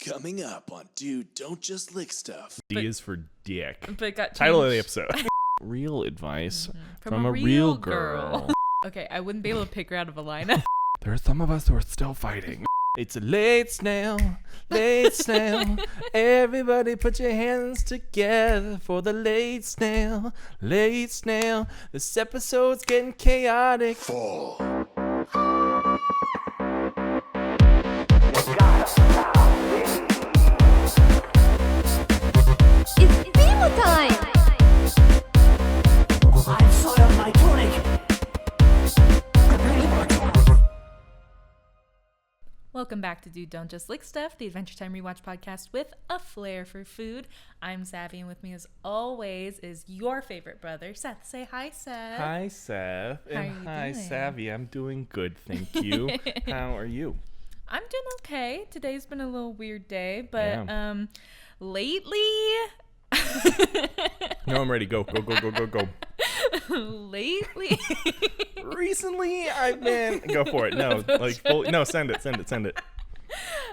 Coming up on Dude, Don't Just Lick Stuff. D is for dick. But got Title of the episode. Real advice from a real girl. Okay, I wouldn't be able to pick her out of a lineup. There are some of us who are still fighting. It's a late snail, late snail. Everybody put your hands together for the late snail, late snail. This episode's getting chaotic. Fall. It's Fimo time! I've soiled my tunic. Welcome back to Dude, Don't Just Lick Stuff, the Adventure Time Rewatch podcast with a flair for food. I'm Savvy, and with me as always is your favorite brother, Seth. Say hi, Seth. Hi, Seth. How are And you hi, doing? Savvy. I'm doing good, thank you. How are you? I'm doing okay. Today's been a little weird day, but Yeah. lately... No, I'm ready. Go. lately... Recently, I've been... Go for it. No, like, fully... No, send it.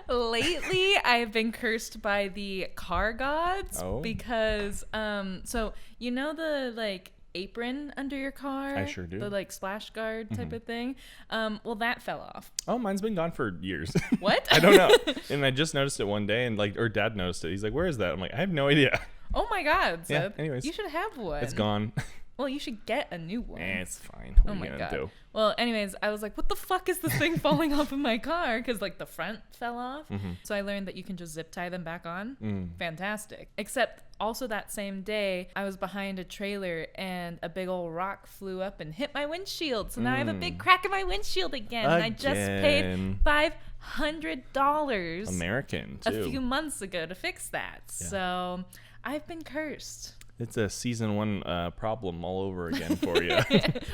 Lately, I've been cursed by the car gods because, so you know the like apron under your car? I sure do. The like splash guard type of thing. Well, that fell off. Oh, mine's been gone for years. What? I don't know. And I just noticed it one day, and like, or Dad noticed it. He's like, "Where is that?" I'm like, "I have no idea." Oh my God, Yeah, Seth. anyways. You should have one. It's gone. Well, you should get a new one. It's fine. What Oh are you my gonna God. do? Well, anyways, I was like, what the fuck is this thing falling off of my car? Because, like, the front fell off. So I learned that you can just zip tie them back on. Fantastic. Except also that same day, I was behind a trailer and a big old rock flew up and hit my windshield. So now I have a big crack in my windshield again. And I just paid Again. $500 American a too. few months ago to fix that. Yeah. So I've been cursed. It's a season 1 problem all over again for you.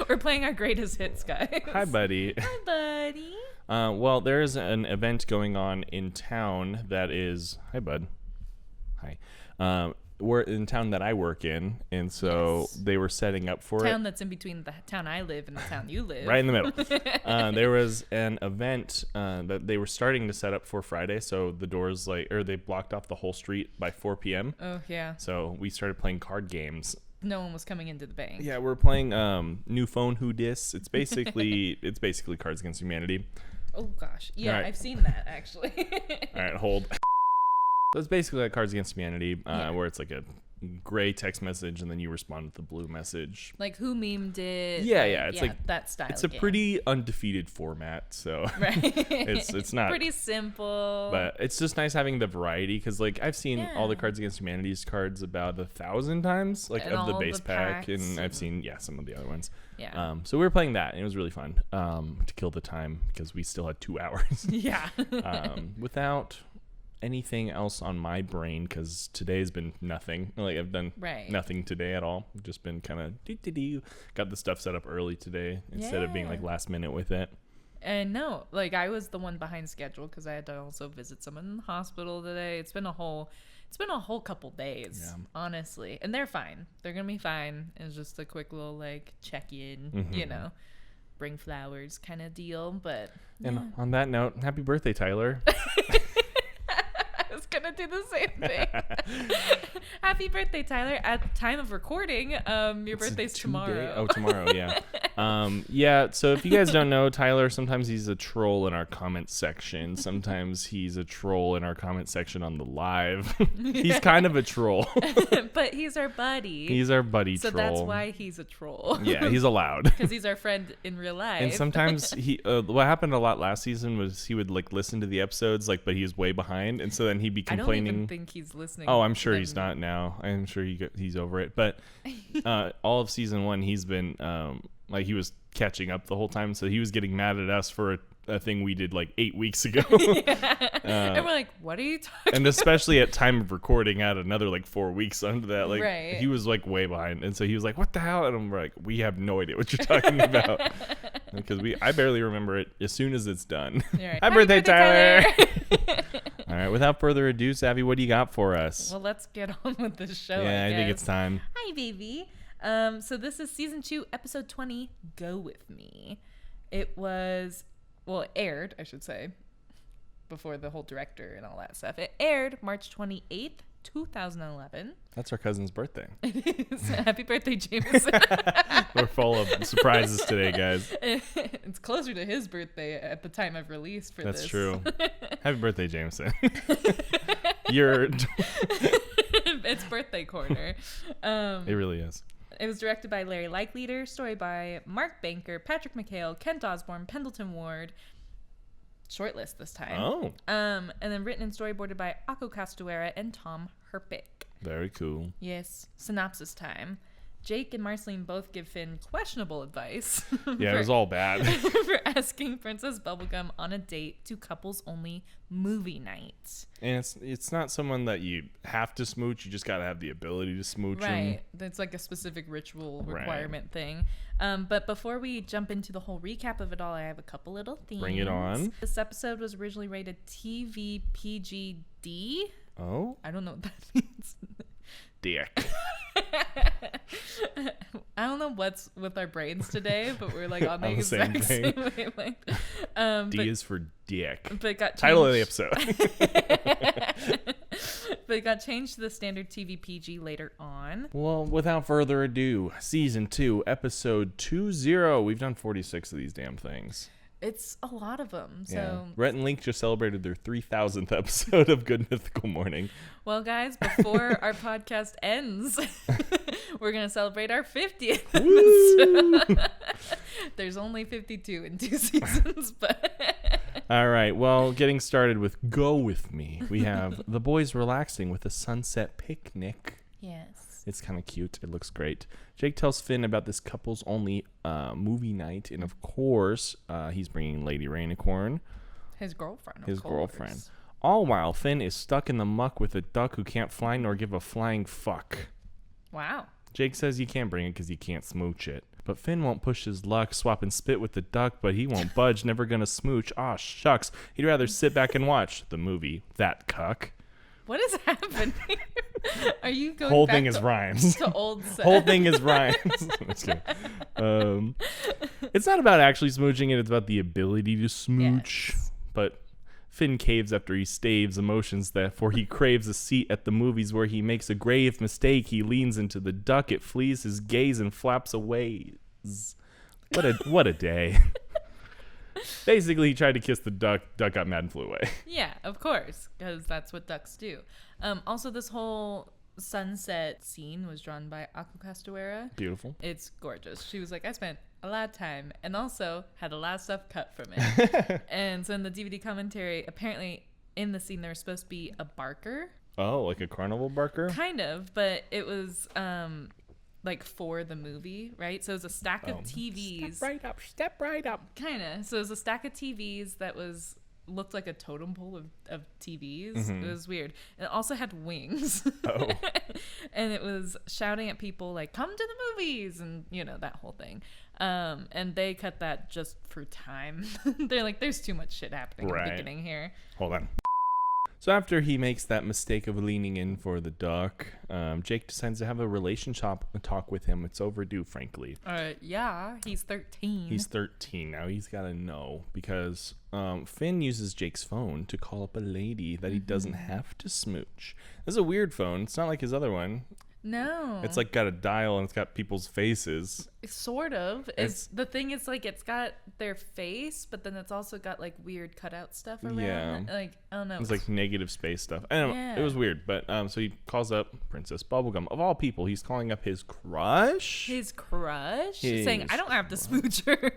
We're playing our greatest hits, guys. Hi, buddy. Hi, buddy. Well, there is an event going on in town that is... Hi, bud. Hi. We're in town that I work in, and so Yes. they were setting up for Town that's in between the town I live and the town you live. right in the middle. There was an event that they were starting to set up for Friday, so the doors they blocked off the whole street by 4 p.m. Oh, yeah. So we started playing card games. No one was coming into the bank. Yeah, we're playing New Phone Who Dis. It's basically Cards Against Humanity. Oh, gosh. Yeah, All right. I've seen that, actually. All right, hold. So it's basically like Cards Against Humanity, where it's like a gray text message and then you respond with the blue message. Like, who memed it? Yeah, it's like that style It's a game. pretty undefeated format, so Right. it's not pretty simple. But it's just nice having the variety because, like, I've seen all the Yeah. Cards Against Humanity's cards about 1,000 times, like, And of the all base the pack, packs and I've and- seen some of the other ones. Yeah. So we were playing that, and it was really fun to kill the time because we still had 2 hours Yeah. without anything else on my brain because today's been nothing. Like, I've done Right. nothing today at all. I've just been kind of got the stuff set up early today instead of being Yeah. like last minute with it. And no, like, I was the one behind schedule because I had to also visit someone in the hospital today. It's been a whole couple days, Yeah. honestly. And they're fine. They're going to be fine. It's just a quick little, like, check-in, you know, bring flowers kind of deal. But And on that note, happy birthday, Tyler. I was going to do the same thing. Happy birthday, Tyler. At the time of recording, your birthday's tomorrow. Oh, tomorrow, yeah. Yeah, so if you guys don't know, Tyler, sometimes he's a troll in our comment section. Sometimes he's a troll in our comment section on the live. He's kind of a troll. But he's our buddy. He's our buddy so troll. that's why he's a troll. Yeah, he's allowed. Because he's our friend in real life. And sometimes what happened a lot last season was he would like listen to the episodes, like, but he was way behind, and so then he'd be I don't complaining. even think he's listening. Oh, I'm sure then. he's not now. I'm sure he's over it. But all of season 1, he's been like, he was catching up the whole time, so he was getting mad at us for a thing we did like 8 weeks ago. And we're like, what are you talking And especially at time of recording, add another like 4 weeks onto that. Like, Right. he was like way behind, and so he was like, "What the hell?" And I'm like, "We have no idea what you're talking about," because I barely remember it as soon as it's done. You're right. Happy birthday, Tyler! All right, without further ado, Savvy, what do you got for us? Well, let's get on with the show. I think it's guess. time. Hi, baby. So this is season 2, episode 20. Go with me. It was, well, it aired, I should say, before the whole director and all that stuff. It aired March 28th, 2011. That's our cousin's birthday. It is. Happy birthday, Jameson. We're full of surprises today, guys. It's closer to his birthday at the time of release for this. That's true. Happy birthday, Jameson. You're... It's birthday corner. It really is. It was directed by Larry Likeleader, story by Mark Banker, Patrick McHale, Kent Osborne, Pendleton Ward. Shortlist this time. Oh. And then written and storyboarded by Akko Castuera and Tom Herpick. Very cool. Yes. Synopsis time. Jake and Marceline both give Finn questionable advice. Yeah, it was all bad. For asking Princess Bubblegum on a date to couples only movie night. And it's not someone that you have to smooch. You just got to have the ability to smooch him. Right. That's like a specific ritual requirement thing. But before we jump into the whole recap of it all, I have a couple little themes. Bring it on. This episode was originally rated TV PG-D. Oh? I don't know what that means. Dick. I don't know what's with our brains today, but we're like on the On the same exact thing. same wavelength. D is for dick. But it got changed. Title of the episode. But it got changed to the standard TV PG later on. Well, without further ado, season 2, episode 20. We've done 46 of these damn things. It's a lot of them. So, Yeah. Rhett and Link just celebrated their 3,000th episode of Good Mythical Morning. well, guys, before our podcast ends, we're going to celebrate our 50th episode. There's only 52 in 2 seasons, but... All right, well, getting started with Go With Me. We have the boys relaxing with a sunset picnic. Yes. It's kind of cute. It looks great. Jake tells Finn about this couples only movie night. And of course, he's bringing Lady Rainicorn, His girlfriend, of his course. girlfriend. All while Finn is stuck in the muck with a duck who can't fly nor give a flying fuck. Wow. Jake says you can't bring it because you can't smooch it. But Finn won't push his luck, swap and spit with the duck, but he won't budge, never gonna smooch. Aw, shucks. He'd rather sit back and watch the movie, That Cuck. What is happening? Are you going Whole back thing is rhymes. to old set? Whole thing is rhymes. Just kidding. It's not about actually smooching it. It's about the ability to smooch. Yes. But Finn caves after he staves emotions, therefore he craves a seat at the movies where he makes a grave mistake. He leans into the duck. It flees his gaze and flaps away. What a day. Basically, he tried to kiss the duck. Duck got mad and flew away. Yeah, of course, because that's what ducks do. Also, this whole sunset scene was drawn by Akko Castuera. Beautiful. It's gorgeous. She was like, I spent a lot of time and also had a lot of stuff cut from it. And so in the DVD commentary, apparently in the scene there was supposed to be a barker. Oh, like a carnival barker? Kind of, but it was like for the movie, right? So it was a stack of TVs. Step right up. Kind of. So it was a stack of TVs that looked like a totem pole of TVs. Mm-hmm. It was weird. It also had wings. Oh. And it was shouting at people like, come to the movies, and that whole thing. And they cut that just for time. They're like, there's too much shit happening in the beginning here. Hold on. So after he makes that mistake of leaning in for the duck, Jake decides to have a relationship talk with him. It's overdue, frankly. Yeah, he's 13. He's 13 now. He's got to know because Finn uses Jake's phone to call up a lady that he doesn't have to smooch. This is a weird phone. It's not like his other one. No. It's like got a dial and it's got people's faces. Sort of. The thing is, like, it's got their face, but then it's also got like weird cutout stuff around it. Like, I don't know. It's like negative space stuff. I don't know. Yeah. It was weird. But so he calls up Princess Bubblegum. Of all people, he's calling up his crush. His crush? His saying, I don't have to smooch her.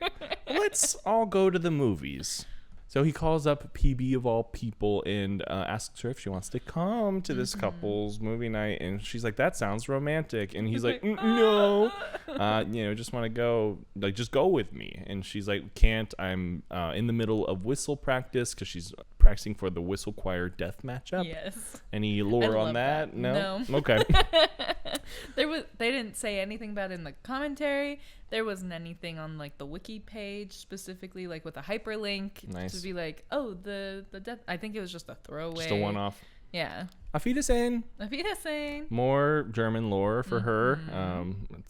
Let's all go to the movies. So he calls up PB of all people and asks her if she wants to come to this couple's movie night. And she's like, that sounds romantic. And he's like, no, just want to go, like, just go with me. And she's like, can't. I'm in the middle of whistle practice because she's practicing for the whistle choir death matchup. Yes. Any I lore love on that? No. Okay. They didn't say anything about it in the commentary. There wasn't anything on like the wiki page specifically, like with a hyperlink Nice. to be like, oh, the death. I think it was just a throwaway. Just a one-off. Yeah. Auf Wiedersehen. Auf Wiedersehen. More German lore for her.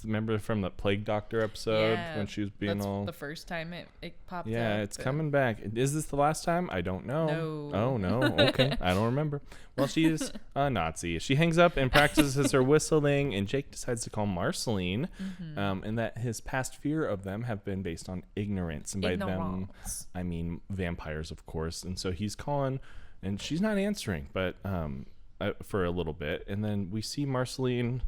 Remember from the Plague Doctor episode when she was being that's all... the first time it popped up. Yeah, it's coming back. Is this the last time? I don't know. No. Oh, no. Okay. I don't remember. Well, she's a Nazi. She hangs up and practices her whistling, and Jake decides to call Marceline, and that his past fear of them have been based on ignorance. And by them, I mean vampires, of course. And so he's calling, and she's not answering, but for a little bit. And then we see Marceline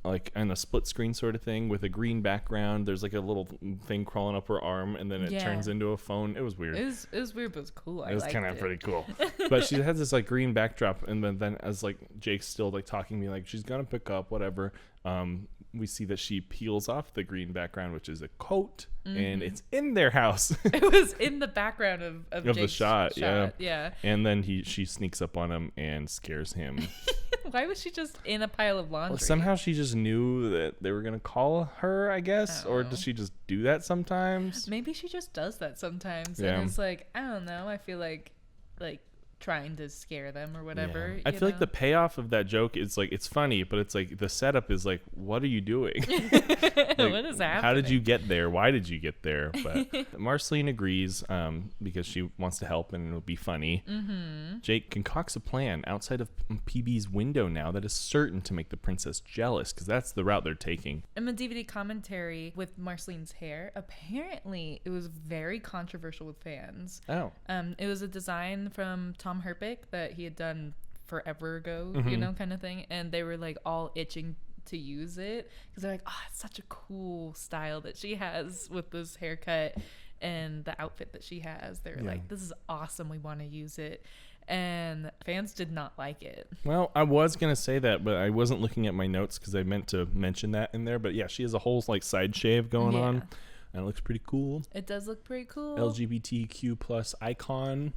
like in a split screen sort of thing with a green background. There's like a little thing crawling up her arm, and then it turns into a phone. It was weird. It was weird, but it was cool. It was kind of pretty cool. But she has this like green backdrop, and then as like Jake's still like talking to me like she's gonna pick up whatever, we see that she peels off the green background, which is a coat, and it's in their house. It was in the background of Jake's the shot. Yeah. And then she sneaks up on him and scares him. Why was she just in a pile of laundry? Well, somehow she just knew that they were gonna call her, I guess, or does she just do that sometimes? Maybe she just does that sometimes, Yeah. and it's like, I don't know. I feel like trying to scare them or whatever. I feel like the payoff of that joke is like it's funny, but it's like the setup is like, what are you doing? Like, what is happening? How did you get there? Why did you get there? But Marceline agrees because she wants to help and it'll be funny. Jake concocts a plan outside of PB's window now that is certain to make the princess jealous, because that's the route they're taking. In the DVD commentary with Marceline's hair, apparently it was very controversial with fans. Oh. It was a design from Tom Herpick that he had done forever ago, you know, kind of thing. And they were like all itching to use it because they're like, oh, it's such a cool style that she has with this haircut and the outfit that she has. They were like, this is awesome. We want to use it. And fans did not like it. Well, I was going to say that, but I wasn't looking at my notes because I meant to mention that in there. But yeah, she has a whole like side shave going on. And it looks pretty cool. It does look pretty cool. LGBTQ plus icon.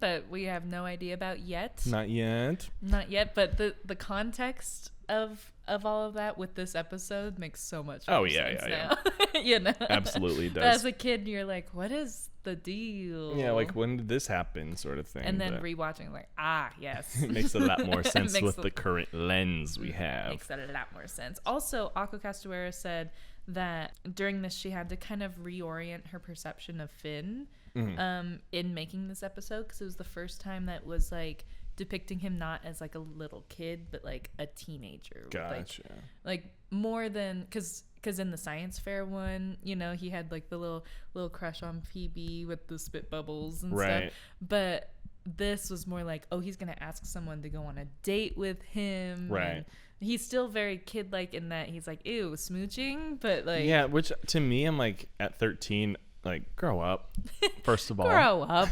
That we have no idea about yet. Not yet. Not yet, but the context of all of that with this episode makes so much more sense now. You know? Absolutely does. But as a kid, you're like, what is the deal? Yeah, like when did this happen sort of thing. And then rewatching, like, yes. It makes a lot more sense with the current lens we have. Makes a lot more sense. Also, Ako Castuera said that during this she had to kind of reorient her perception of Finn in making this episode, because it was the first time that was like depicting him not as like a little kid but like a teenager. Gotcha. Like more than because in the science fair one, you know, he had like the little crush on Phoebe with the spit bubbles and stuff, but this was more like, oh, he's gonna ask someone to go on a date with him, right? He's still very kid-like in that he's like, ew, smooching, but like... Yeah, which to me, I'm like, at 13, like, grow up, first of all. Grow up.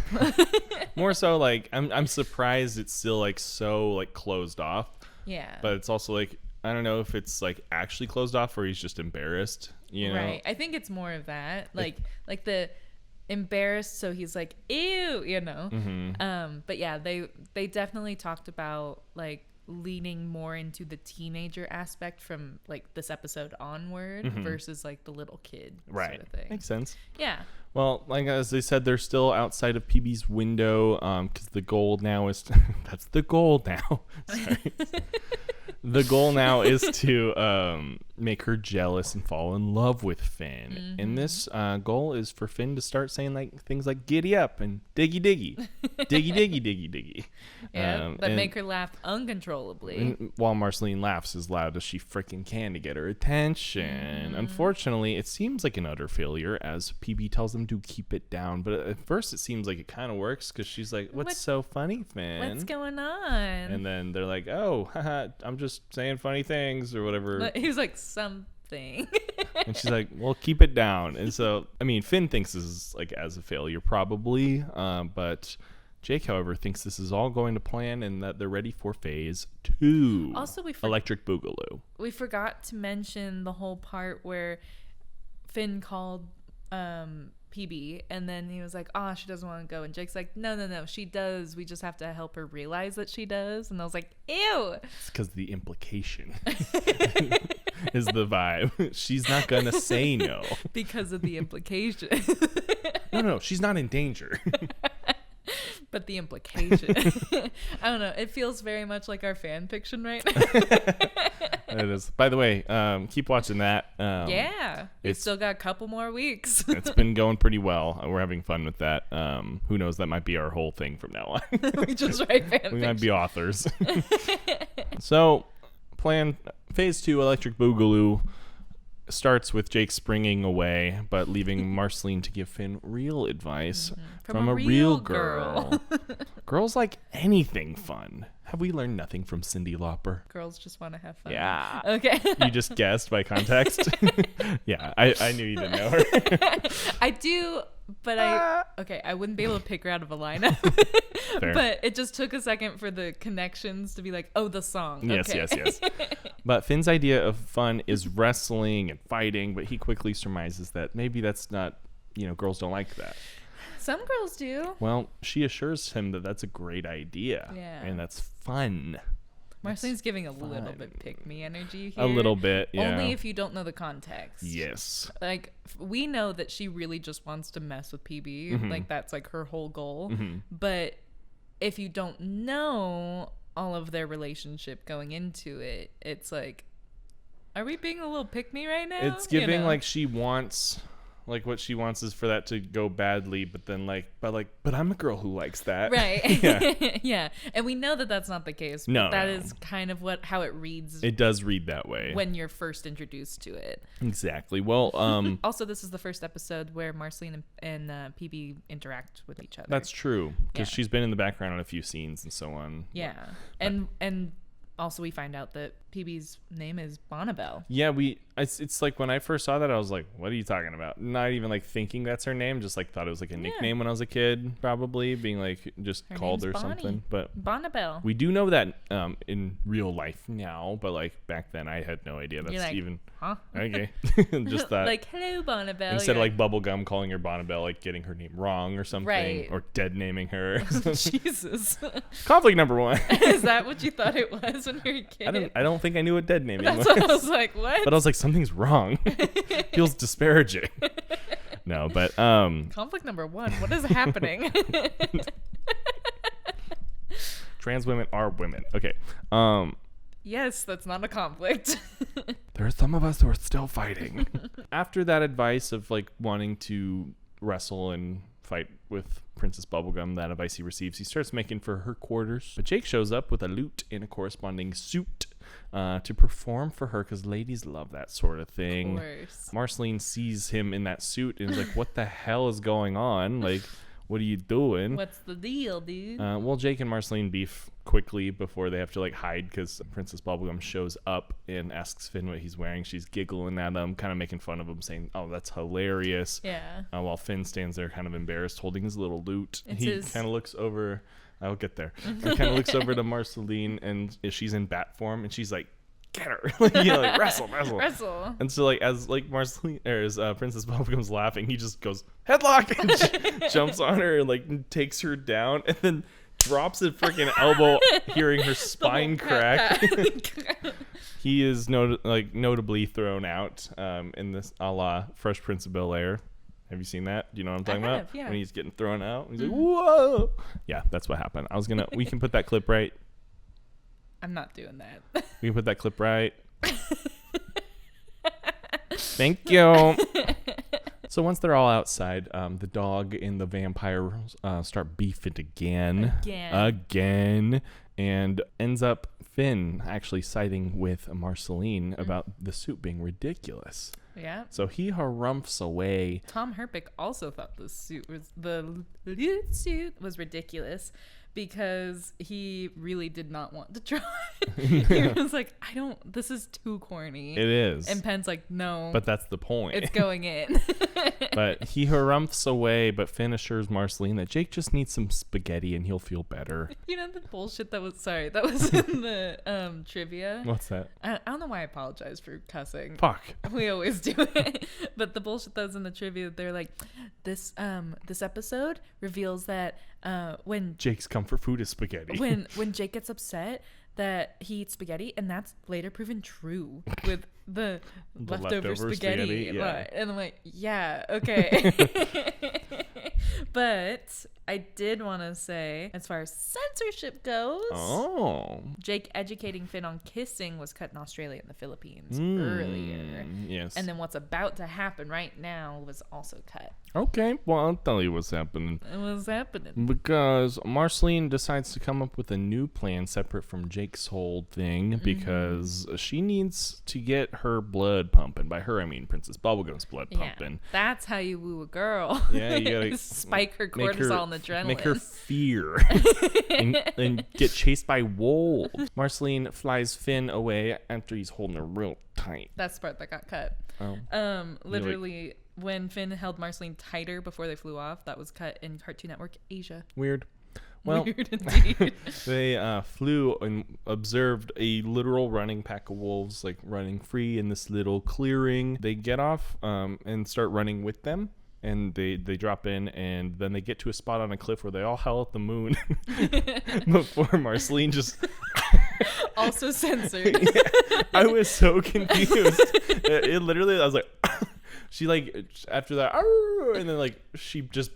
More so, like, I'm surprised it's still, like, so, like, closed off. Yeah. But it's also, like, I don't know if it's, like, actually closed off or he's just embarrassed, you know? Right. I think it's more of that. Like the embarrassed, so he's like, ew, you know? But yeah, they definitely talked about, like, leaning more into the teenager aspect from like this episode onward versus like the little kid sort of thing. Makes sense. Yeah. Well, like as they said, they're still outside of PB's window because the goal now is that's the goal now. Sorry. The goal now is to make her jealous and fall in love with Finn. And this goal is for Finn to start saying like things like "giddy up" and "diggy diggy," "diggy diggy diggy diggy." Yeah, that make her laugh uncontrollably. While Marceline laughs as loud as she freaking can to get her attention. Unfortunately, it seems like an utter failure as PB tells them to keep it down. But at first, it seems like it kind of works because she's like, "What's so funny, Finn? What's going on?" And then they're like, "Oh, haha, I'm just saying funny things or whatever." He was like, something. And she's like, well, keep it down. And so, I mean, Finn thinks this is like as a failure probably, but Jake, however, thinks this is all going to plan and that they're ready for phase 2. Also, Electric Boogaloo. We forgot to mention the whole part where Finn called PB and then he was like, oh, she doesn't want to go, and Jake's like, no, she does, we just have to help her realize that she does. And I was like, ew, it's because the implication is the vibe. She's not gonna say no because of the implication. no, she's not in danger. But the implication, I don't know. It feels very much like our fan fiction right now. It is. By the way, keep watching that. Yeah. It's it's- still got a couple more weeks. It's been going pretty well. We're having fun with that. Who knows? That might be our whole thing from now on. We just write fan We fiction. might be authors. So, phase 2, Electric Boogaloo, starts with Jake springing away, but leaving Marceline to give Finn real advice from a real girl. Girls like anything fun. Have we learned nothing from Cyndi Lauper? Girls just want to have fun. Yeah. Okay. You just guessed by context. Yeah, I knew you didn't know her. I do, but I wouldn't be able to pick her out of a lineup. Fair. But it just took a second for the connections to be like, oh, the song. Yes, Okay. yes. But Finn's idea of fun is wrestling and fighting, but he quickly surmises that maybe that's not, girls don't like that. Some girls do. Well, she assures him that that's a great idea. Yeah. And that's fun. Marceline's giving a little bit pick me energy here. A little bit, yeah. Only if you don't know the context. Yes. Like, we know that she really just wants to mess with PB. Mm-hmm. Like, that's like her whole goal. But if you don't know all of their relationship going into it, it's like, are we being a little pick me right now? It's giving like she wants, like what she wants is for that to go badly, but then but I'm a girl who likes that. Right. Yeah. Yeah. And we know that that's not the case. But No, that no. is kind of how it reads It does read that way. when you're first introduced to it. Exactly. Well, Also, this is the first episode where Marceline and PB interact with each other. that's true because Yeah. she's been in the background in a few scenes and so on. Yeah. And also we find out that PB's name is Bonnabelle. Yeah, it's like when I first saw that, I was like, what are you talking about? Not even like thinking that's her name, just like thought it was like a nickname when I was a kid, probably being like just Her called her name's Bonnie. something. But Bonnabelle. we do know that in real life now, but like back then I had no idea that's You're like, even huh? okay. Just that Like, hello, Bonnabelle. instead of You're like bubblegum calling her Bonnabelle, like getting her name wrong or something, Right. or dead naming her. Jesus. Conflict number 1. Is that what you thought it was when you were a kid? I don't think I knew what dead naming That's was. what I was like, what? But I was like, something's wrong. Feels disparaging. No, but Conflict number 1. What is happening? trans women are women. Okay. Yes, that's not a conflict. There are some of us who are still fighting. After that advice of like wanting to wrestle and fight with Princess Bubblegum, that advice he receives, he starts making for her quarters. But Jake shows up with a lute and a corresponding suit to perform for her because ladies love that sort of thing. Of course. Marceline sees him in that suit and is like, what the hell is going on? Like, what are you doing? What's the deal, dude? Well, Jake and Marceline beef quickly before they have to like hide because Princess Bubblegum shows up and asks Finn what he's wearing. She's giggling at him, kind of making fun of him, saying, "Oh, that's hilarious." Yeah. While Finn stands there, kind of embarrassed, holding his little lute. It's He his- kind of looks over. I'll get there. He kind of looks over to Marceline, and she's in bat form, and she's like, "Get her!" Like, wrestle. Wrestle. And so, like, as Marceline or as Princess Bubblegum's laughing, he just goes headlock and jumps on her and like takes her down, and then drops a freaking elbow, hearing her spine crack. He is notably thrown out in this a la Fresh Prince of Bel-Air. Have you seen that? Do you know what I'm talking about? Yeah. When he's getting thrown out, he's like, "Whoa!" Yeah, that's what happened. We can put that clip right. I'm not doing that. We can put that clip right. Thank you. So once they're all outside, the dog and the vampire start beefing again, and ends up Finn actually siding with Marceline about the suit being ridiculous. Yeah. So he harumphs away. Tom Herpick also thought the suit was ridiculous because he really did not want to try. He was like, this is too corny. It is. And Penn's like, no. But that's the point. It's going in. But he harumphs away, but Finn assures Marceline that Jake just needs some spaghetti and he'll feel better. You know the bullshit that was in the trivia? What's that? I don't know why I apologize for cussing. Fuck. We always do it. But the bullshit that was in the trivia, they're like, this episode reveals that when Jake's comfort food is spaghetti. when Jake gets upset that he eats spaghetti, and that's later proven true with the leftover spaghetti. yeah. And I'm like, yeah, okay. But I did want to say, as far as censorship goes, Jake educating Finn on kissing was cut in Australia and the Philippines earlier. Yes. And then what's about to happen right now was also cut. Okay, well, I'll tell you what's happening. What's happening? Because Marceline decides to come up with a new plan separate from Jake's whole thing because she needs to get her blood pumping. By her, I mean Princess Bubblegum's blood pumping. That's how you woo a girl. Yeah, you gotta spike her cortisol and adrenaline. Make her fear and get chased by wolves. Marceline flies Finn away after he's holding her real tight. That's the part that got cut. Literally, when Finn held Marceline tighter before they flew off, that was cut in Cartoon Network Asia. Weird. Well, Weird indeed. They flew and observed a literal running pack of wolves, like running free in this little clearing. They get off and start running with them. And they drop in, and then they get to a spot on a cliff where they all howl at the moon before Marceline just... Also censored. Yeah, I was so confused. It literally, I was like... She, like, after that... And then, like, she just...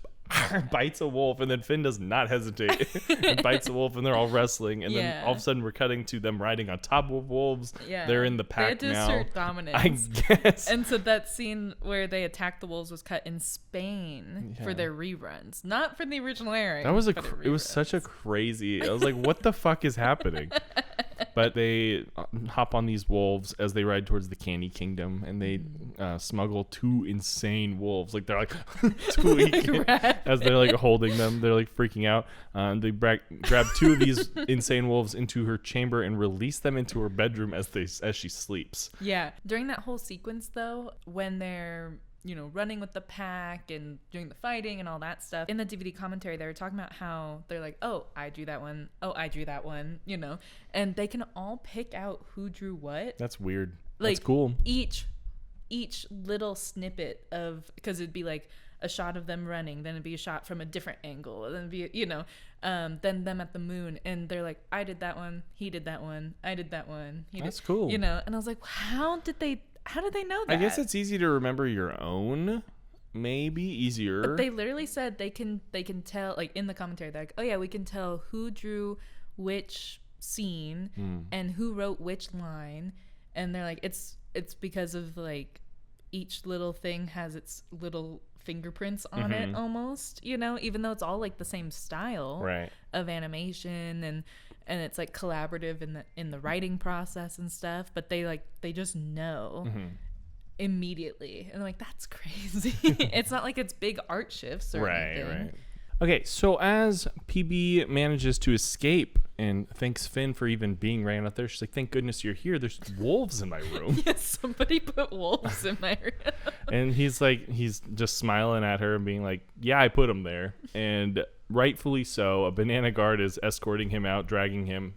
bites a wolf, and then Finn does not hesitate and bites a wolf, and they're all wrestling, and then all of a sudden we're cutting to them riding on top of wolves. They're in the pack they had to now. assert dominance, I guess. And so that scene where they attacked the wolves was cut in Spain for their reruns, not for the original airing. That was it was such a crazy. I was like, what the fuck is happening? But they hop on these wolves as they ride towards the Candy Kingdom, and they smuggle 2 insane wolves. Like, they're like squeaking as they're like holding them. They're like freaking out. They grab 2 of these insane wolves into her chamber and release them into her bedroom as she sleeps. Yeah. During that whole sequence, though, when they're running with the pack and doing the fighting and all that stuff. In the DVD commentary, they were talking about how they're like, oh, I drew that one. Oh, I drew that one, and they can all pick out who drew what. That's weird. Like, that's cool. Each little snippet of, because it'd be like a shot of them running, then it'd be a shot from a different angle, then it'd be, then them at the moon, and they're like, I did that one, he did that one, I did that one. That's cool. And I was like, how did they know that? I guess it's easy to remember your own. Maybe easier. But they literally said they can tell, like in the commentary, they're like, oh yeah, we can tell who drew which scene and who wrote which line, and they're like, it's because of like each little thing has its little fingerprints on it almost, even though it's all like the same style of animation, and it's like collaborative in the writing process and stuff, but they just know immediately, and I'm like, that's crazy. It's not like it's big art shifts or anything. Okay, so as PB manages to escape and thanks Finn for even being right out there, she's like, thank goodness you're here. There's wolves in my room. Yes, somebody put wolves in my room. And he's just smiling at her and being like, yeah, I put them there. And rightfully so, a banana guard is escorting him out, dragging him.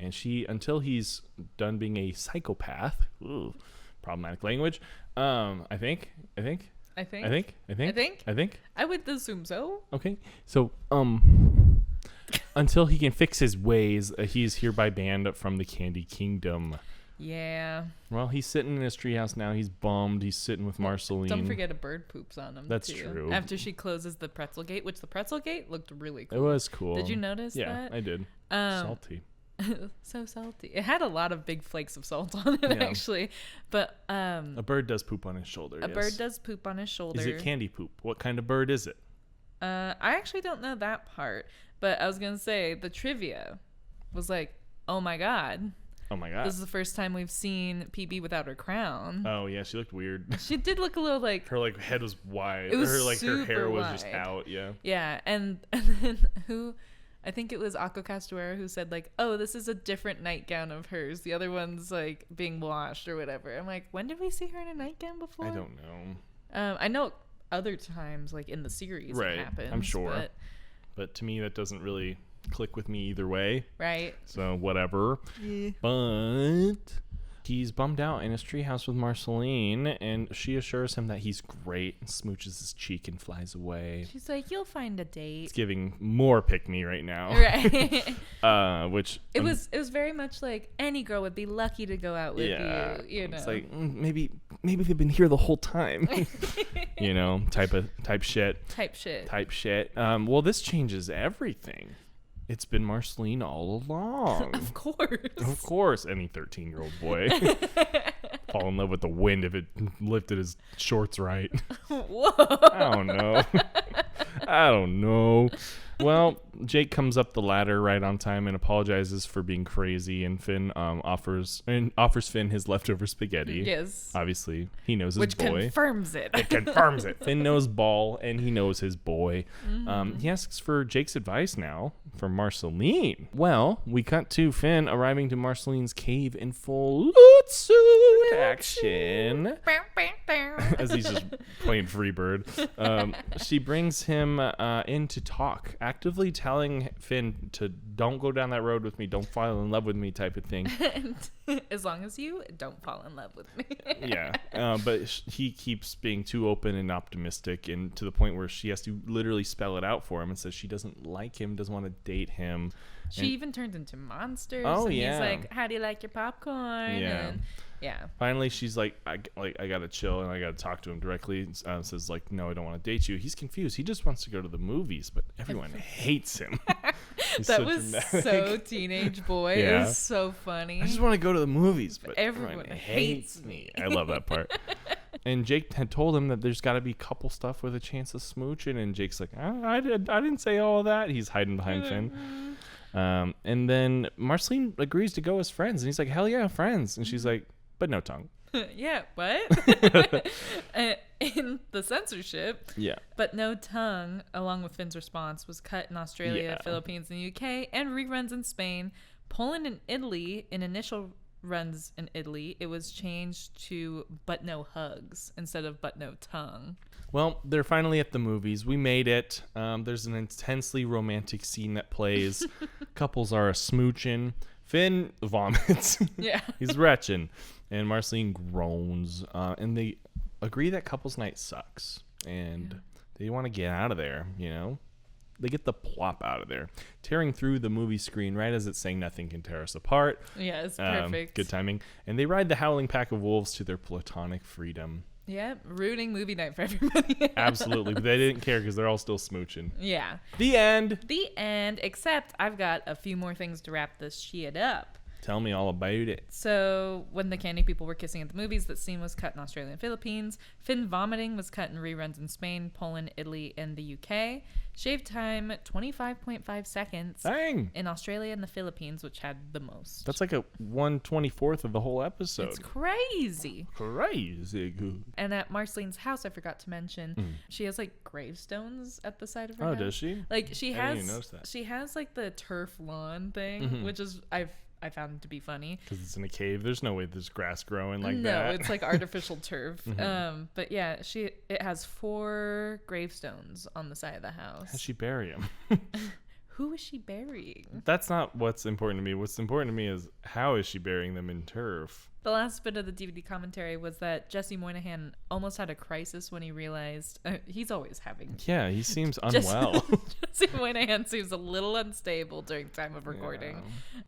And until he's done being a psychopath, problematic language, I think. I would assume so. Okay. So, until he can fix his ways, he's hereby banned from the Candy Kingdom. Yeah. Well, he's sitting in his treehouse now. He's bummed. He's sitting with Marceline. Don't forget a bird poops on him. That's too. true. After she closes the pretzel gate, which the pretzel gate looked really cool. It was cool. Did you notice that? Yeah, I did. Salty. So salty. It had a lot of big flakes of salt on it, actually. But a bird does poop on his shoulder. A bird does poop on his shoulder. Is it candy poop? What kind of bird is it? I actually don't know that part, but I was gonna say the trivia was like, oh my god, this is the first time we've seen PB without her crown. Oh yeah, she looked weird. She did look a little like her head was wide. It was her hair was wide. just out. Yeah, and then I think it was Akko Castuera who said like, oh, this is a different nightgown of hers. The other one's like being washed or whatever. I'm like, when did we see her in a nightgown before? I don't know. I know other times like in the series it happens. I'm sure. But to me that doesn't really click with me either way. Right. So whatever. Yeah. But He's bummed out in his treehouse with Marceline, and she assures him that he's great and smooches his cheek and flies away. She's like, you'll find a date. It's giving more pick me right now. Right. Which it was very much like any girl would be lucky to go out with you. You know, it's like maybe they've been here the whole time. You know, type shit. Well, this changes everything. It's been Marceline all along. Of course. Of course, any 13-year-old boy fall in love with the wind if it lifted his shorts right. Whoa. I don't know. Well, Jake comes up the ladder right on time and apologizes for being crazy, and Finn offers Finn his leftover spaghetti. Yes. Obviously, he knows his Which boy. confirms it. It confirms it. Finn knows ball, and he knows his boy. He asks for Jake's advice now for Marceline. Well, we cut to Finn arriving to Marceline's cave in full loot suit action. As he's just playing Freebird. She brings him in to talk, actively telling Finn to don't go down that road with me, don't fall in love with me type of thing. As long as you don't fall in love with me. Yeah. But he keeps being too open and optimistic, and to the point where she has to literally spell it out for him and says she doesn't like him, doesn't want to date him. She even turns into monsters. Oh, and yeah. He's like, how do you like your popcorn? Yeah. And yeah. Finally, she's like, I gotta chill and I gotta talk to him directly. Says like, no, I don't want to date you. He's confused. He just wants to go to the movies, but everyone hates him. That was so teenage boy. Yeah. It was so funny. I just want to go to the movies, but everyone hates me. I love that part. And Jake had told him that there's got to be couple stuff with a chance of smooching, and Jake's like, I didn't say all that. He's hiding behind Finn. And then Marceline agrees to go as friends, and he's like, hell yeah, friends. And she's like, but no tongue. Yeah, what? In the censorship. Yeah. But no tongue, along with Finn's response, was cut in Australia, Philippines, and the UK, and reruns in Spain, Poland, and Italy. In initial runs in Italy, it was changed to but no hugs instead of but no tongue. Well, they're finally at the movies. We made it. There's an intensely romantic scene that plays. Couples are smooching. Finn vomits. Yeah. He's retching. And Marceline groans. And they agree that couples night sucks. And they want to get out of there, you know? They get the plop out of there. Tearing through the movie screen right as it's saying nothing can tear us apart. Yeah, it's perfect. Good timing. And they ride the howling pack of wolves to their platonic freedom. Yeah, ruining movie night for everybody. Absolutely. But they didn't care because they're all still smooching. Yeah. The end. The end, except I've got a few more things to wrap this shit up. Tell me all about it. So, when the candy people were kissing at the movies, that scene was cut in Australia and Philippines. Finn vomiting was cut in reruns in Spain, Poland, Italy, and the UK. Shave time, 25.5 seconds. Dang. In Australia and the Philippines, which had the most. That's like a 1/24th of the whole episode. It's crazy. Crazy good. And at Marceline's house, I forgot to mention, she has like gravestones at the side of her house. Oh, does she? Like she I didn't even notice has, that. she has like the turf lawn thing, which is I found to be funny. Because it's in a cave. There's no way there's grass growing like no, that. No, it's like artificial turf. But yeah, it has 4 gravestones on the side of the house. How'd she bury him? Who is she burying? That's not what's important to me. What's important to me is how is she burying them in turf? The last bit of the DVD commentary was that Jesse Moynihan almost had a crisis when he realized he's always having. Yeah, he seems unwell. Jesse Moynihan seems a little unstable during time of recording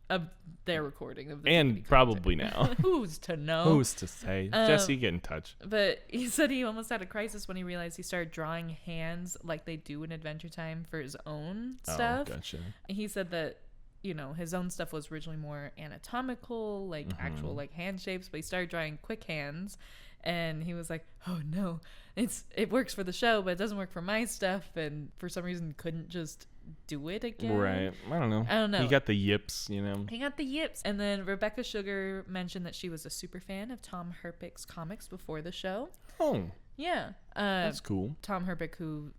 of their recording of the and DVD probably now. Who's to know? Who's to say? Jesse, get in touch. But he said he almost had a crisis when he realized he started drawing hands like they do in Adventure Time for his own stuff. Oh, gotcha. He said that, you know, his own stuff was originally more anatomical, like actual like hand shapes, but he started drawing quick hands, and he was like, oh no, it works for the show, but it doesn't work for my stuff, and for some reason couldn't just do it again. Right. I don't know. He got the yips, you know. He got the yips. And then Rebecca Sugar mentioned that she was a super fan of Tom Herpick's comics before the show. Oh. Yeah. That's cool. Tom Herpick, who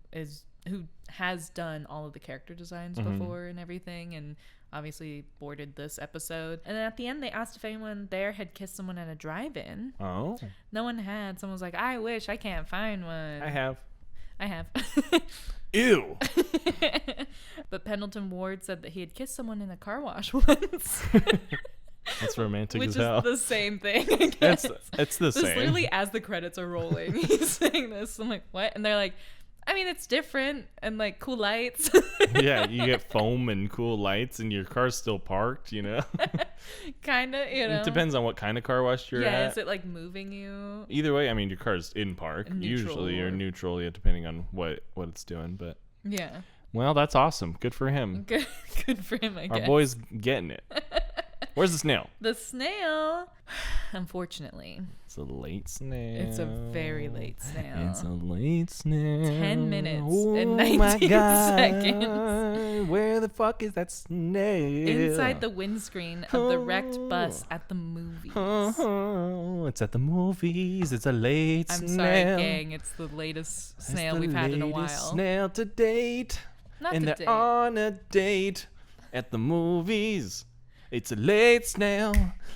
has done all of the character designs before and everything, and obviously boarded this episode. And then at the end, they asked if anyone there had kissed someone at a drive-in. Oh. No one had. Someone was like, I wish, I can't find one. I have. Ew. But Pendleton Ward said that he had kissed someone in a car wash once. That's romantic Which as is hell. the same thing, I guess. It's the This same. literally as the credits are rolling, he's saying this. I'm like, what? And they're like, I mean, it's different and like cool lights. Yeah, you get foam and cool lights, and your car's still parked. Kind of, It depends on what kind of car wash you're Yeah, at. is it like moving you? Either way, I mean, your car's in park usually, or neutral, depending on what it's doing. But Yeah. well, that's awesome. Good for him. Good for him, I guess. Our boy's getting it. Where's the snail? The snail, unfortunately, It's a late snail. it's a very late snail. It's a late snail. 10 minutes oh and my 19 God. seconds. Where the fuck is that snail? Inside the windscreen of the wrecked bus at the movies. Oh, it's at the movies. It's a late I'm snail. sorry, gang. It's the latest It's snail the we've had in a latest while. Snail to date. Not and to they're date. on a date at the movies. It's a late snail,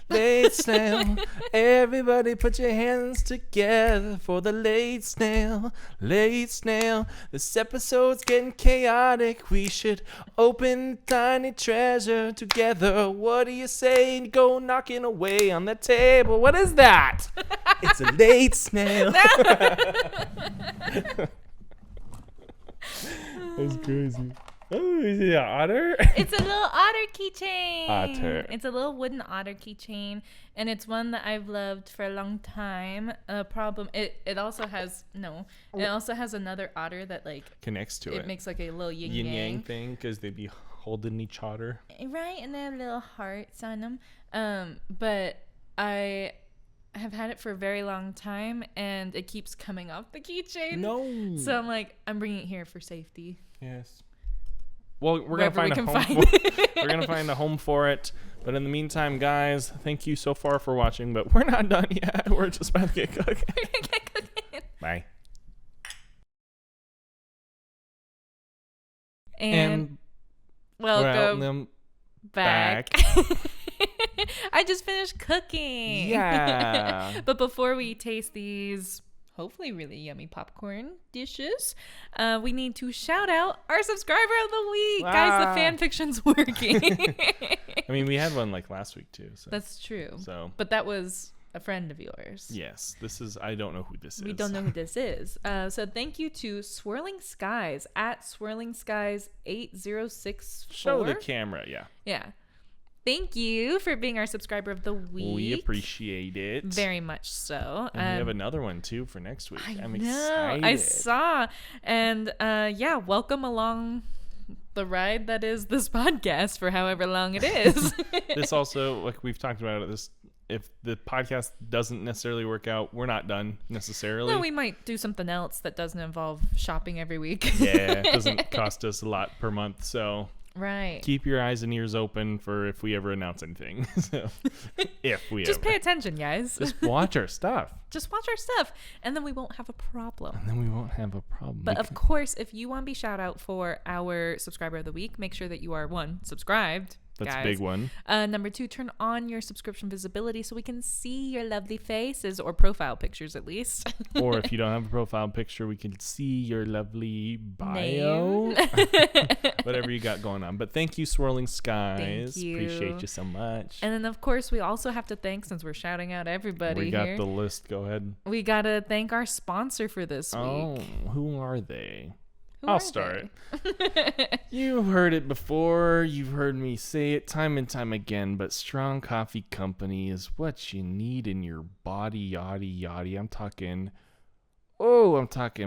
late snail. Everybody put your hands together for the late snail, late snail. This episode's getting chaotic. We should open tiny treasure together. What do you say? Go knocking away on the table. What is that? It's a late snail. That's crazy. Oh, is it an otter? It's a little otter keychain. Otter. It's a little wooden otter keychain, and it's one that I've loved for a long time. It also has another otter that like Connects to it. it makes like a little yin Yin yang yang thing, because they be holding each other. right, and they have little hearts on them. But I have had it for a very long time, and it keeps coming off the keychain. No. So I'm like, I'm bringing it here for safety. Yes. Well, we're gonna Wherever we find a can home. find We're gonna find a home for it. But in the meantime, guys, thank you so far for watching. But we're not done yet. We're just about to get cooking. Bye. And welcome welcome them back. I just finished cooking. Yeah. But before we taste these hopefully really yummy popcorn dishes, we need to shout out our subscriber of the week. Guys, the fan fiction's working. I mean, we had one like last week too. So. That's true. So. But that was a friend of yours. Yes, this is. I don't know who this is. We don't know who this is. So thank you to Swirling Skies at Swirling Skies 8064. Show the camera. Yeah. Yeah. Thank you for being our subscriber of the week. We appreciate it. Very much so. And we have another one too for next week. I'm know. excited. I saw. And yeah, welcome along the ride that is this podcast for however long it is. This also, like we've talked about it, this if the podcast doesn't necessarily work out, we're not done necessarily. No, we might do something else that doesn't involve shopping every week. Yeah, it doesn't cost us a lot per month, so Right. keep your eyes and ears open for if we ever announce anything. So, if we Just ever. pay attention, guys. Just watch our stuff, Just watch our stuff, and then we won't have a problem. and then we won't have a problem. But of course, if you want to be shout out for our subscriber of the week, make sure that you are 1, subscribed. That's guys. a big one. Number 2, turn on your subscription visibility so we can see your lovely faces, or profile pictures at least. Or if you don't have a profile picture, we can see your lovely bio. Whatever you got going on. But thank you, Swirling Skies. Thank you. Appreciate you so much. And then, of course, we also have to thank, since we're shouting out everybody We got here, the list. Go ahead. we got to thank our sponsor for this Oh, week. who are they? Who I'll are start. they? You've heard it before. You've heard me say it time and time again, but Strong Coffee Company is what you need in your body, yachty, yachty. I'm talking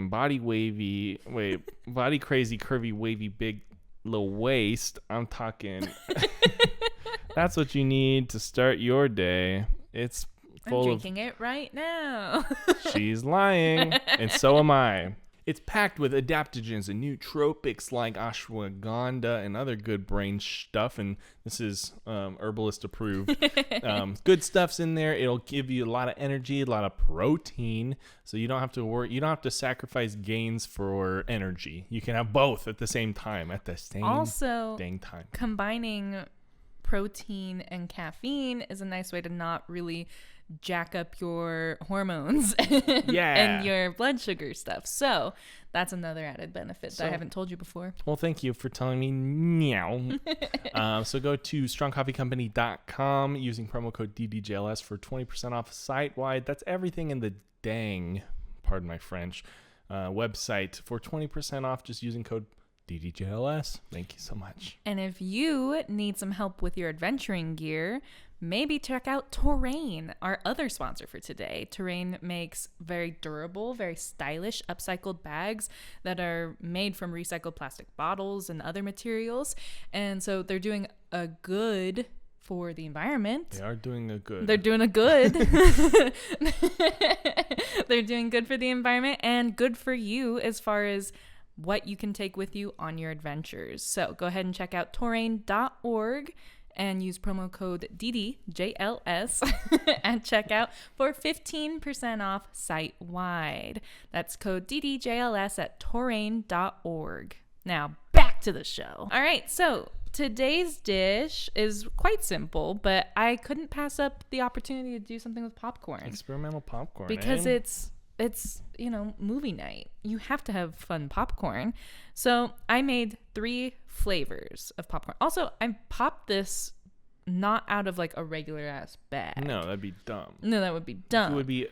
body body crazy, curvy, wavy, big, little waist. I'm talking. That's what you need to start your day. It's I'm full of. drinking it right now. She's lying, and so am I. It's packed with adaptogens and nootropics like ashwagandha and other good brain stuff, and this is herbalist approved. Good stuff's in there. It'll give you a lot of energy, a lot of protein, so you don't have to worry. You don't have to sacrifice gains for energy. You can have both at the same time, Also, dang time. combining protein and caffeine is a nice way to not really jack up your hormones and your blood sugar stuff. So that's another added benefit that I haven't told you before. Well, thank you for telling me meow. So go to strongcoffeecompany.com using promo code DDJLS for 20% off site-wide. That's everything in the dang, pardon my French, website for 20% off just using code DDJLS. Thank you so much. And if you need some help with your adventuring gear, maybe check out TORRAIN, our other sponsor for today. TORRAIN makes very durable, very stylish upcycled bags that are made from recycled plastic bottles and other materials. And so they're doing a good for the environment. They are doing a good. They're doing a good. They're doing good for the environment and good for you as far as what you can take with you on your adventures. So go ahead and check out TORRAIN.org and use promo code DDJLS at checkout for 15% off site-wide. That's code DDJLS at TORRAIN.org. Now, back to the show. All right, so today's dish is quite simple, but I couldn't pass up the opportunity to do something with popcorn. Experimental popcorn, Because it's movie night. You have to have fun popcorn. So I made 3 flavors of popcorn. Also, I popped this not out of like a regular ass bag. No, that'd be dumb. No, that would be dumb. It would be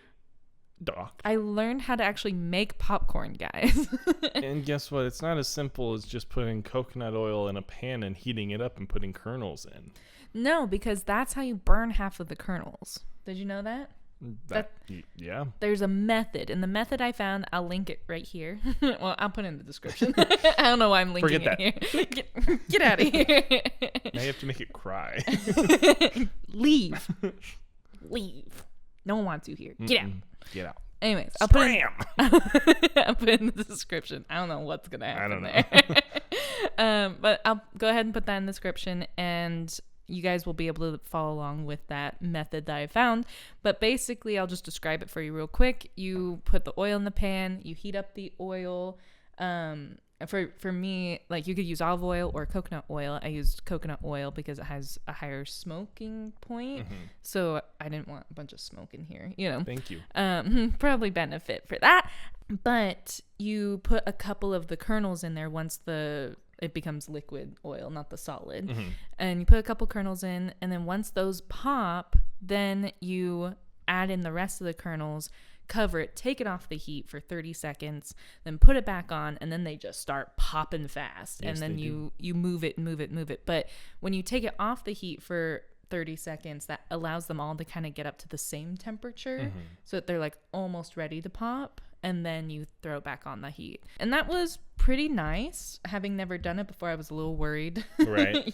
docked. I learned how to actually make popcorn, guys. And guess what? It's not as simple as just putting coconut oil in a pan and heating it up and putting kernels in. No, because that's how you burn half of the kernels. Did you know that? Yeah. There's a method, and the method I found, I'll link it right here. Well, I'll put it in the description. I don't know why I'm linking Forget it here. Get out of here. Now you have to make it cry. Leave. No one wants you here. Get out. Get out. Anyways, I'll put it in the description. I don't know what's gonna happen there. But I'll go ahead and put that in the description, and you guys will be able to follow along with that method that I found. But basically, I'll just describe it for you real quick. You put the oil in the pan, you heat up the oil. For me, like, you could use olive oil or coconut oil. I used coconut oil because it has a higher smoking point. Mm-hmm. So I didn't want a bunch of smoke in here, Thank you. Probably benefit for that. But you put a couple of the kernels in there once it becomes liquid oil, not the solid. Mm-hmm. And you put a couple kernels in, and then once those pop, then you add in the rest of the kernels, cover it, take it off the heat for 30 seconds, then put it back on, and then they just start popping fast. Yes, and then you move it. But when you take it off the heat for 30 seconds, that allows them all to kind of get up to the same temperature, so that they're like almost ready to pop, and then you throw it back on the heat. And that was pretty nice. Having never done it before, I was a little worried. Right.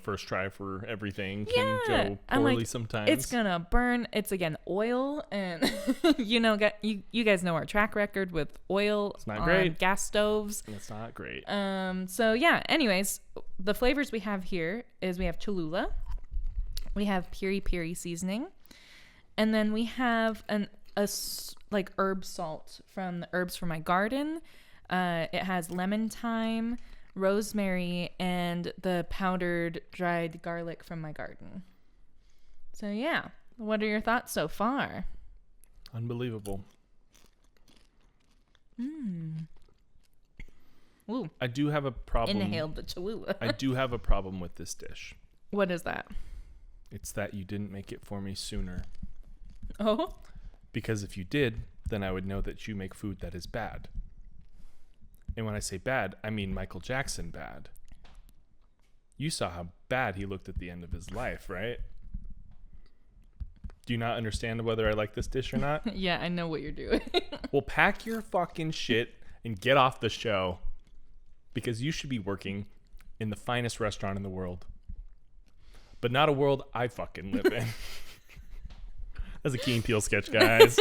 First try for everything can go poorly sometimes. It's gonna burn. It's, again, oil, and you guys know our track record with oil. It's not great. Gas stoves. It's not great. So yeah, anyways, the flavors we have here is we have Cholula, we have piri piri seasoning, and then we have like herb salt from the herbs from my garden. It has lemon thyme, rosemary, and the powdered dried garlic from my garden. So yeah, what are your thoughts so far? Unbelievable. Ooh. I do have a problem. Inhaled the Cholula. I do have a problem with this dish. What is that? It's that you didn't make it for me sooner. Oh? Because if you did, then I would know that you make food that is bad. And when I say bad, I mean Michael Jackson bad. You saw how bad he looked at the end of his life, right? Do you not understand whether I like this dish or not? Yeah, I know what you're doing. Well, pack your fucking shit and get off the show, because you should be working in the finest restaurant in the world. But not a world I fucking live in. That's a Key and Peele sketch, guys.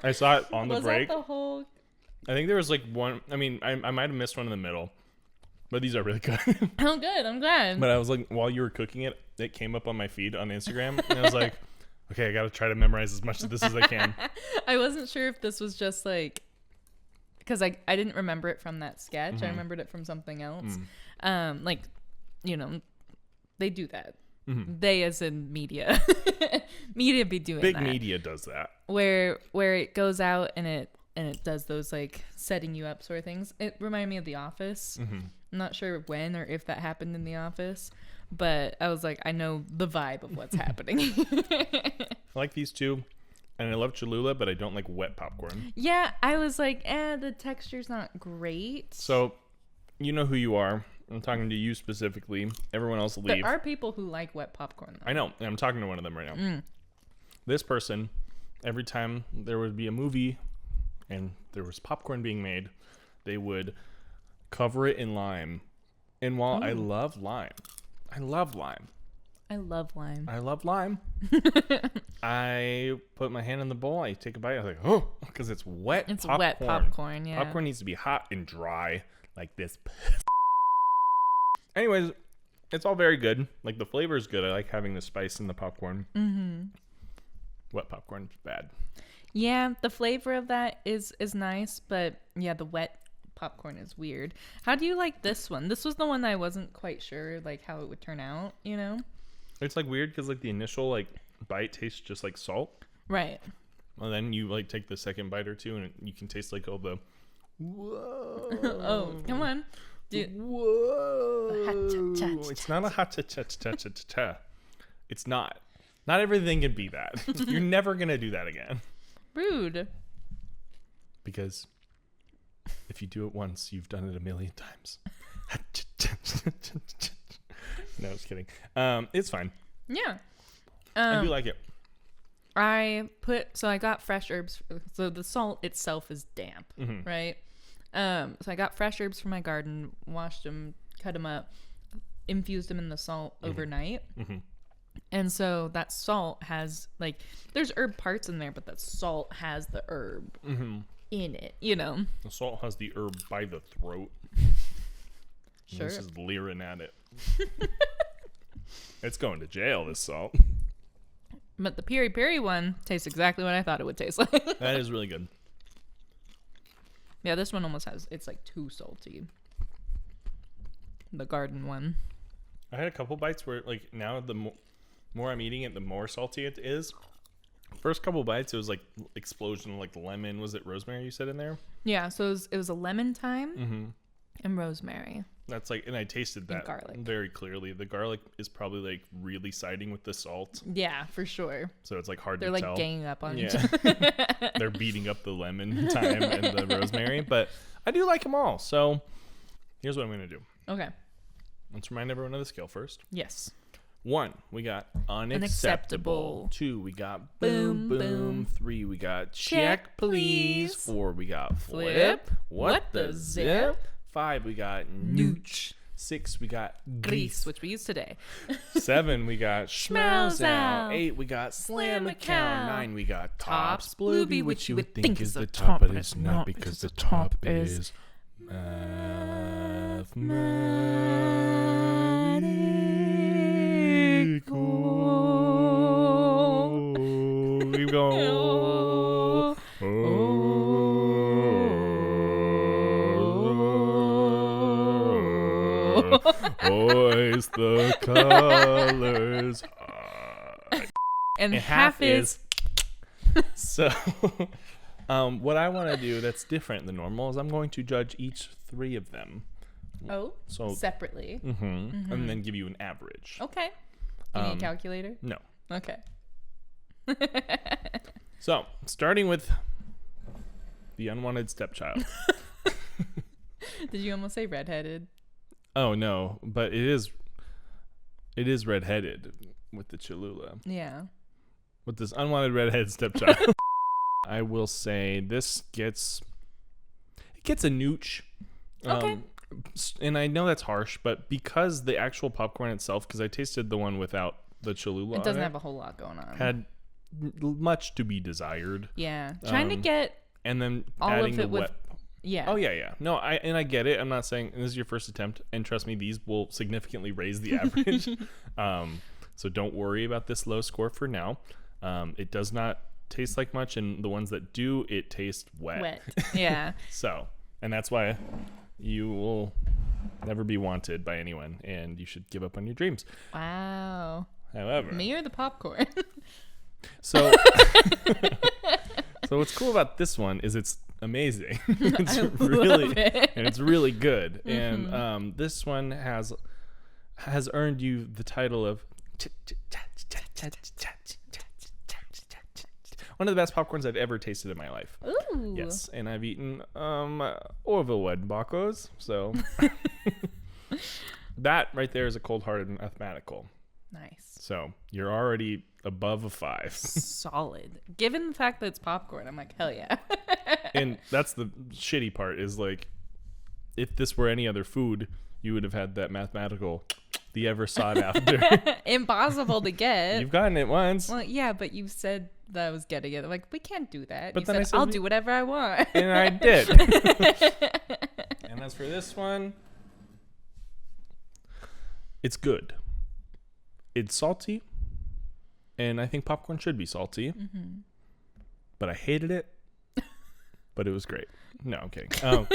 I saw it on the break. Was that the whole... I think there was like one. I mean, I might have missed one in the middle, but these are really good. Oh, good. I'm glad. But I was like, while you were cooking it, it came up on my feed on Instagram, and I was like, okay, I got to try to memorize as much of this as I can. I wasn't sure if this was just like, because I didn't remember it from that sketch. I remembered it from something else. They do that. They as in media. Media be doing Big that. media does that. Where it goes out and it does those like setting you up sort of things. It reminded me of The Office. I'm not sure when or if that happened in The Office, but I was like, I know the vibe of what's happening. I like these two, and I love Cholula, but I don't like wet popcorn. Yeah, I was like, the texture's not great. So, you know who you are. I'm talking to you specifically. Everyone else leave. There are people who like wet popcorn, though. I know. And I'm talking to one of them right now. This person, every time there would be a movie and there was popcorn being made, they would cover it in lime. And while I love lime, I love lime. I put my hand in the bowl. I take a bite. I was like, oh, because it's wet. It's popcorn. wet popcorn, yeah. Popcorn needs to be hot and dry like this. Anyways, it's all very good. Like, the flavor is good. I like having the spice in the popcorn. Wet popcorn is bad. Yeah, the flavor of that is nice, but yeah, the wet popcorn is weird. How do you like this one? This was the one that I wasn't quite sure like how it would turn out, you know? It's like weird because like the initial like bite tastes just like salt. Right. And then you like take the second bite or two and you can taste like all the whoa. Oh, come on. Whoa. It's not a hot cha. It's not. Not everything can be that. You're never going to do that again. Rude. Because if you do it once, you've done it a million times. No, just kidding. It's fine. Yeah. I do like it. I got fresh herbs. So the salt itself is damp, right? So I got fresh herbs from my garden, washed them, cut them up, infused them in the salt overnight. And so that salt has like, there's herb parts in there, but that salt has the herb in it, you know? The salt has the herb by the throat. Sure. This is leering at it. It's going to jail, this salt. But the peri peri one tastes exactly what I thought it would taste like. That is really good. Yeah, this one almost it's like too salty. The garden one. I had a couple bites where like now the more I'm eating it, the more salty it is. First couple bites, it was like explosion of like lemon. Was it rosemary you said in there? Yeah, so it was a lemon thyme and rosemary. That's like, and I tasted that garlic. very clearly. The garlic is probably like really siding with the salt. Yeah, for sure. So it's like hard They're to like tell. ganging up on each Yeah. other. They're beating up the lemon thyme and the rosemary, but I do like them all. So here's what I'm going to do. Okay. Let's remind everyone of the scale first. Yes. 1, we got unacceptable. Unacceptable. 2, we got boom, boom. 3, we got check, please. 4, we got flip. What the zip? 5, we got nooch. 6, we got Grease, which we use today. 7, we got schmouse out. out. 8, we got slam a cow. 9, we got tops Blueby, which you would think is the top, but it's not because the top is mathematical. Keep going. Always the colors. And half is So, what I want to do that's different than normal is I'm going to judge each 3 of them. So separately. And then give you an average. Okay. You need a calculator? No. Okay. So, starting with the unwanted stepchild. Did you almost say redheaded? Oh no, but it is redheaded with the Cholula. Yeah. With this unwanted redhead stepchild. I will say this gets a nooch. Okay. And I know that's harsh, but because the actual popcorn itself, because I tasted the one without the Cholula, It doesn't have a whole lot going on. had much to be desired. Yeah. Trying to get And then all adding of the it with wet. yeah. Oh yeah. No, I get it. I'm not saying this is your first attempt, and trust me, these will significantly raise the average. So don't worry about this low score for now. It does not taste like much, and the ones that do, it tastes wet. Yeah. So, and that's why you will never be wanted by anyone, and you should give up on your dreams. Wow. However, Me or the popcorn? so what's cool about this one is it's amazing. It's really and it's really good. And this one has earned you the title of one of the best popcorns I've ever tasted in my life. Ooh. Yes, and I've eaten Orville Bacos, so that right there is a cold-hearted mathematical. Nice. So you're already above a 5. Solid. Given the fact that it's popcorn, I'm like, hell yeah. And that's the shitty part is like, if this were any other food, you would have had that mathematical, the ever sought after. Impossible to get. You've gotten it once. Well, yeah, but you said that I was getting it. I'm like, we can't do that. But You then I said, said I'll we- do whatever I want. And I did. And as for this one, it's good. It's salty, and I think popcorn should be salty. Mm-hmm. But I hated it. But it was great. No, I'm kidding. For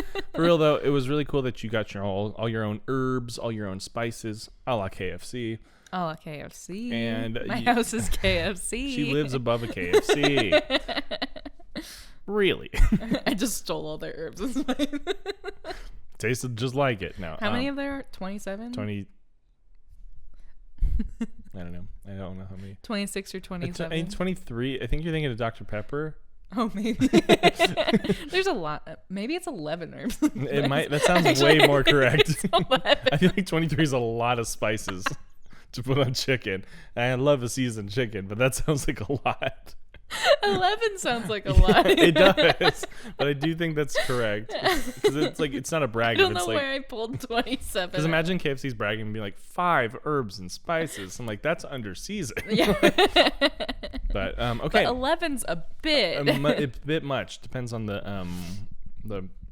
real though, it was really cool that you got your all your own herbs, all your own spices, a la KFC. Oh, KFC. And my house is KFC. She lives above a KFC. Really? I just stole all their herbs. It's fine. Tasted just like it. No. How many of there? 27? 20. I don't know. I don't know how many. 26 or 27? 23. I think you're thinking of Dr. Pepper. Oh, maybe. There's a lot. Maybe it's 11 herbs. It might. That sounds Actually, way more correct. it's 11. I feel like 23 is a lot of spices to put on chicken. I love a seasoned chicken, but that sounds like a lot. 11 sounds like a lot. It does, but I do think that's correct because it's like it's not a I brag. don't It's know like where I pulled 27. because imagine KFC's bragging and be like 5 herbs and spices. I'm like that's under seasoned. Yeah. But But okay, 11's a bit. a bit much depends on the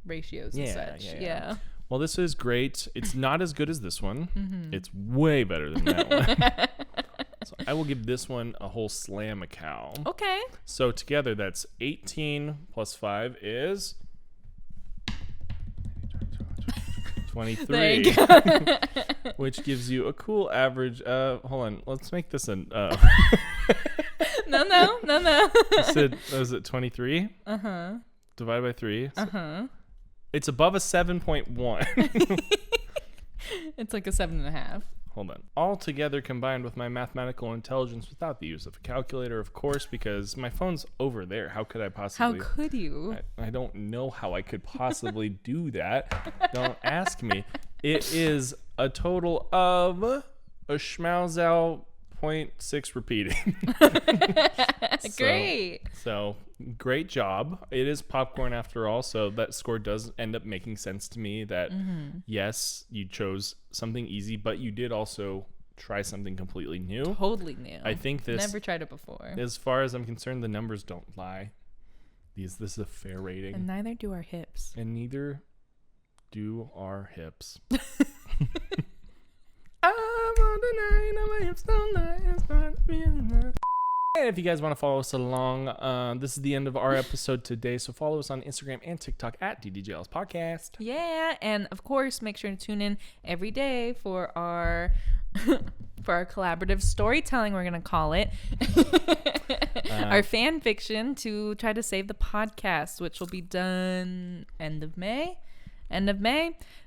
Ratios and such. Yeah. Well, this is great. It's not as good as this one. It's way better than that one. So I will give this one a whole slam a cow. Okay. So together, that's 18 plus 5 is 23. There you go. Which gives you a cool average. Hold on. Let's make this an. No. You said, was it 23? Uh-huh. Divided by 3. So Uh-huh. it's above a 7.1. It's like a 7.5. Hold on. All together combined with my mathematical intelligence without the use of a calculator, of course, because my phone's over there. How could I How possibly? could you? I don't know how I could possibly do that. Don't ask me. It is a total of a schmauzal 0.6 repeating. Great. So great job. It is popcorn after all, so that score does end up making sense to me that yes, you chose something easy, but you did also try something completely new. Totally new. I think this, Never tried it before. as far as I'm concerned, the numbers don't lie. This is a fair rating. And neither do our hips. And neither do our hips. I'm on the night, and my hips don't lie. It's not feeling right. And if you guys want to follow us along, this is the end of our episode today. So follow us on Instagram and TikTok at DDJL's Podcast. Yeah, and of course, make sure to tune in every day for our for our collaborative storytelling. We're gonna call it our fan fiction to try to save the podcast, which will be done end of May.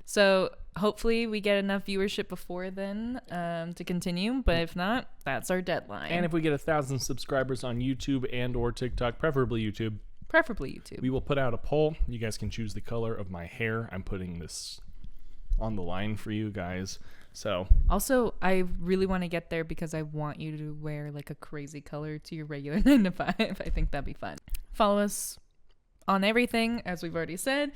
So hopefully we get enough viewership before then to continue. But if not, that's our deadline. And if we get 1,000 subscribers on YouTube and or TikTok, preferably YouTube, we will put out a poll. You guys can choose the color of my hair. I'm putting this on the line for you guys. So also, I really want to get there because I want you to wear like a crazy color to your regular 9 to 5. I think that'd be fun. Follow us on everything, as we've already said.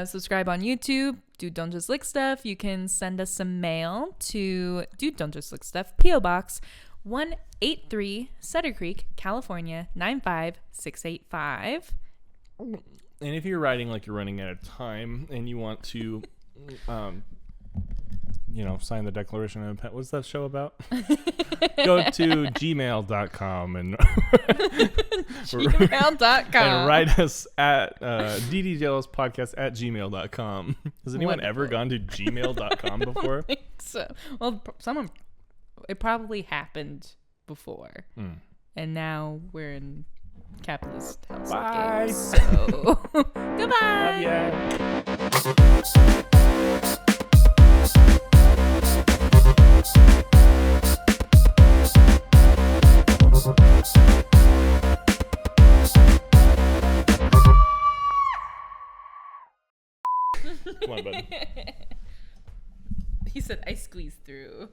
Subscribe on YouTube. Dude Don't Just Lick Stuff. You can send us some mail to Dude Don't Just Lick Stuff, P.O. Box 183, Sutter Creek, California 95685. and if you're writing like you're running out of time and you want to sign the Declaration of Independence. What's that show about? Go to gmail.com and gmail.com and write us at ddjlspodcast@gmail.com. Has anyone ever gone to gmail.com before? I think so. Well, it probably happened before. And now we're in capitalist house. Bye. So goodbye. Yeah. Come on, buddy. He said, I squeezed through.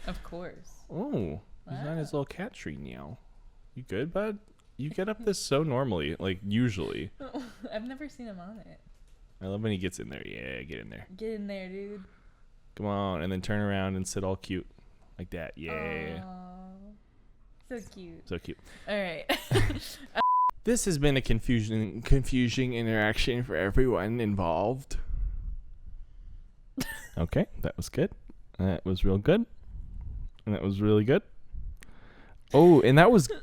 Of course. Oh, he's on his little cat tree now. You good, bud? You get up this so normally, like usually. I've never seen him on it. I love when he gets in there. Yeah, get in there. Get in there, dude. Come on, and then turn around and sit all cute. Like that. Yeah. Aww. So cute. So cute. All right. This has been a confusing interaction for everyone involved. Okay, that was good. That was real good. And that was really good. Oh, and that was good.